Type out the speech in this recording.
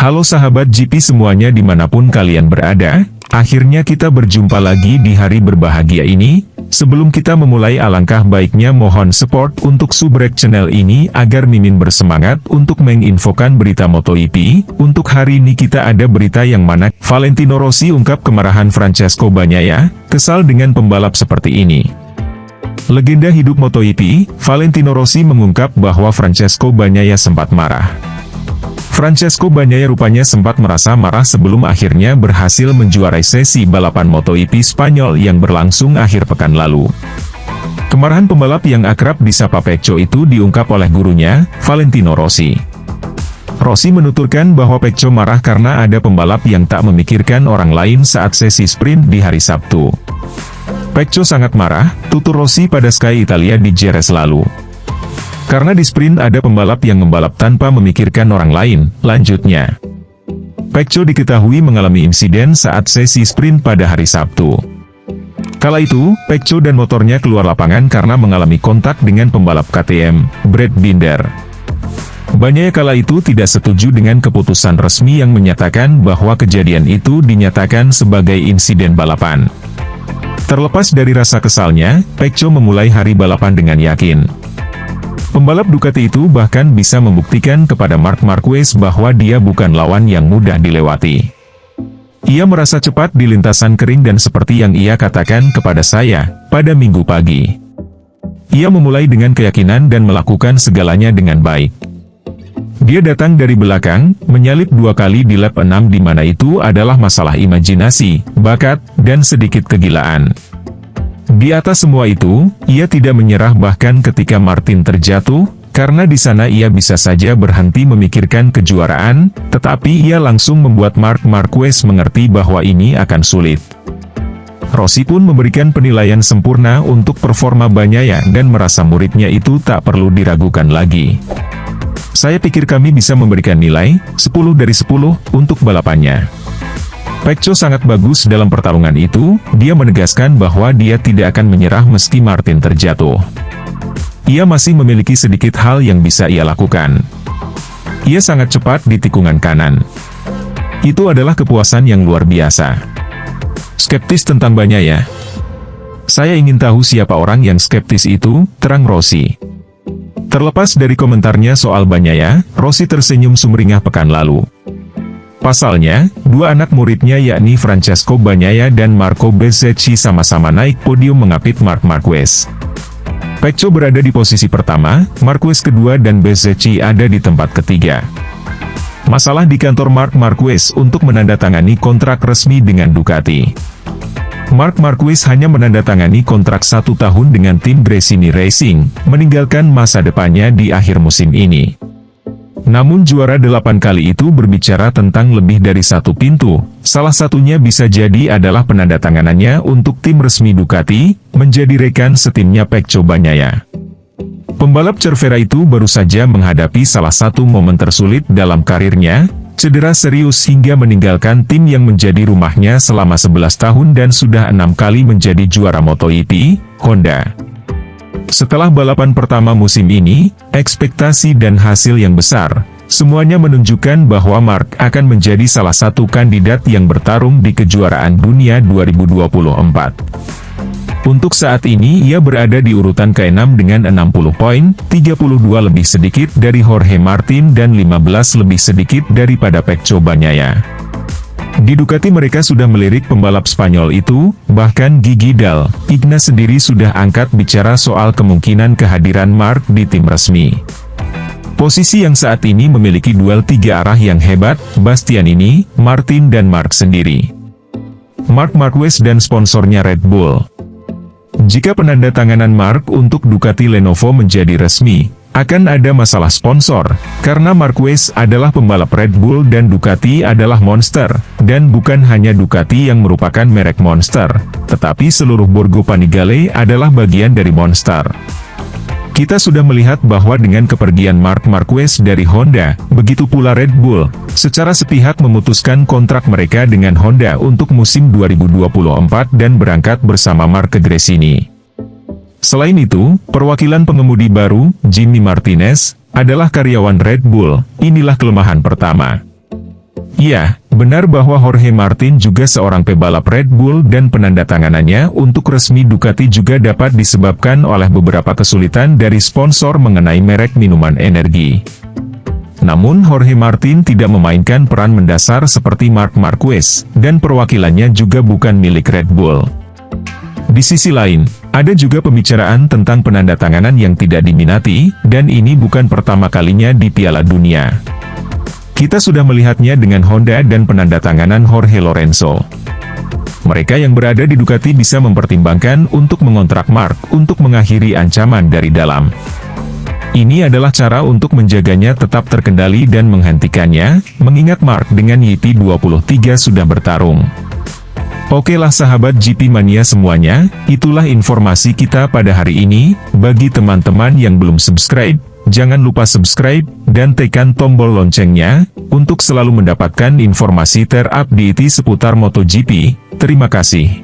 Halo sahabat GP semuanya dimanapun kalian berada, akhirnya kita berjumpa lagi di hari berbahagia ini. Sebelum kita memulai alangkah baiknya mohon support untuk subrek channel ini agar Mimin bersemangat untuk menginfokan berita MotoGP. Untuk hari ini kita ada berita yang mana Valentino Rossi ungkap kemarahan Francesco Bagnaia, kesal dengan pembalap seperti ini. Legenda hidup MotoGP, Valentino Rossi mengungkap bahwa Francesco Bagnaia sempat marah. Francesco Bagnaia rupanya sempat merasa marah sebelum akhirnya berhasil menjuarai sesi balapan MotoGP Spanyol yang berlangsung akhir pekan lalu. Kemarahan pembalap yang akrab disapa Pecco itu diungkap oleh gurunya, Valentino Rossi. Rossi menuturkan bahwa Pecco marah karena ada pembalap yang tak memikirkan orang lain saat sesi sprint di hari Sabtu. Pecco sangat marah, tutur Rossi pada Sky Italia di Jerez lalu. Karena di sprint ada pembalap yang membalap tanpa memikirkan orang lain, lanjutnya. Pecco diketahui mengalami insiden saat sesi sprint pada hari Sabtu. Kala itu, Pecco dan motornya keluar lapangan karena mengalami kontak dengan pembalap KTM, Brad Binder. Bagnaia kala itu tidak setuju dengan keputusan resmi yang menyatakan bahwa kejadian itu dinyatakan sebagai insiden balapan. Terlepas dari rasa kesalnya, Pecco memulai hari balapan dengan yakin. Pembalap Ducati itu bahkan bisa membuktikan kepada Marc Marquez bahwa dia bukan lawan yang mudah dilewati. Ia merasa cepat di lintasan kering dan seperti yang ia katakan kepada saya, pada Minggu pagi. Ia memulai dengan keyakinan dan melakukan segalanya dengan baik. Dia datang dari belakang, menyalip 2 kali di lap 6 di mana itu adalah masalah imajinasi, bakat, dan sedikit kegilaan. Di atas semua itu, ia tidak menyerah bahkan ketika Martin terjatuh, karena di sana ia bisa saja berhenti memikirkan kejuaraan, tetapi ia langsung membuat Marc Marquez mengerti bahwa ini akan sulit. Rossi pun memberikan penilaian sempurna untuk performa Bagnaia dan merasa muridnya itu tak perlu diragukan lagi. Saya pikir kami bisa memberikan nilai 10 dari 10 untuk balapannya. Pecco sangat bagus dalam pertarungan itu, dia menegaskan bahwa dia tidak akan menyerah meski Martin terjatuh. Ia masih memiliki sedikit hal yang bisa ia lakukan. Ia sangat cepat di tikungan kanan. Itu adalah kepuasan yang luar biasa. Skeptis tentang Bagnaia? Saya ingin tahu siapa orang yang skeptis itu, terang Rossi. Terlepas dari komentarnya soal Bagnaia, Rossi tersenyum sumringah pekan lalu. Pasalnya, 2 anak muridnya yakni Francesco Bagnaia dan Marco Bezzecchi sama-sama naik podium mengapit Marc Marquez. Pecco berada di posisi pertama, Marquez kedua dan Bezzecchi ada di tempat ketiga. Masalah di kantor Marc Marquez untuk menandatangani kontrak resmi dengan Ducati. Marc Marquez hanya menandatangani kontrak 1 tahun dengan tim Gresini Racing, meninggalkan masa depannya di akhir musim ini. Namun juara 8 kali itu berbicara tentang lebih dari 1 pintu, salah satunya bisa jadi adalah penandatanganannya untuk tim resmi Ducati, menjadi rekan setimnya Pecco Bagnaia. Pembalap Cervera itu baru saja menghadapi salah satu momen tersulit dalam karirnya, cedera serius hingga meninggalkan tim yang menjadi rumahnya selama 11 tahun dan sudah 6 kali menjadi juara MotoGP, Honda. Setelah balapan pertama musim ini, ekspektasi dan hasil yang besar, semuanya menunjukkan bahwa Marc akan menjadi salah satu kandidat yang bertarung di kejuaraan dunia 2024. Untuk saat ini ia berada di urutan ke-6 dengan 60 poin, 32 lebih sedikit dari Jorge Martin dan 15 lebih sedikit daripada Pecco Bagnaia. Di Ducati mereka sudah melirik pembalap Spanyol itu, bahkan Gigi Dal, Ignas sendiri sudah angkat bicara soal kemungkinan kehadiran Marc di tim resmi. Posisi yang saat ini memiliki duel 3 arah yang hebat, Bastianini, Martin dan Marc sendiri. Marc Marquez dan sponsornya Red Bull. Jika penandatanganan Marc untuk Ducati Lenovo menjadi resmi, akan ada masalah sponsor, karena Marquez adalah pembalap Red Bull dan Ducati adalah Monster, dan bukan hanya Ducati yang merupakan merek Monster, tetapi seluruh Borgo Panigale adalah bagian dari Monster. Kita sudah melihat bahwa dengan kepergian Marc Marquez dari Honda, begitu pula Red Bull, secara sepihak memutuskan kontrak mereka dengan Honda untuk musim 2024 dan berangkat bersama Marc ke Gresini. Selain itu, perwakilan pengemudi baru, Jimmy Martinez, adalah karyawan Red Bull. Inilah kelemahan pertama. Ya, benar bahwa Jorge Martin juga seorang pebalap Red Bull dan penandatanganannya untuk resmi Ducati juga dapat disebabkan oleh beberapa kesulitan dari sponsor mengenai merek minuman energi. Namun Jorge Martin tidak memainkan peran mendasar seperti Marc Marquez, dan perwakilannya juga bukan milik Red Bull. Di sisi lain, ada juga pembicaraan tentang penandatanganan yang tidak diminati, dan ini bukan pertama kalinya di Piala Dunia. Kita sudah melihatnya dengan Honda dan penandatanganan Jorge Lorenzo. Mereka yang berada di Ducati bisa mempertimbangkan untuk mengontrak Marc untuk mengakhiri ancaman dari dalam. Ini adalah cara untuk menjaganya tetap terkendali dan menghentikannya, mengingat Marc dengan YT23 sudah bertarung. Oke lah sahabat GP Mania semuanya, itulah informasi kita pada hari ini. Bagi teman-teman yang belum subscribe, jangan lupa subscribe, dan tekan tombol loncengnya, untuk selalu mendapatkan informasi terupdate seputar MotoGP. Terima kasih.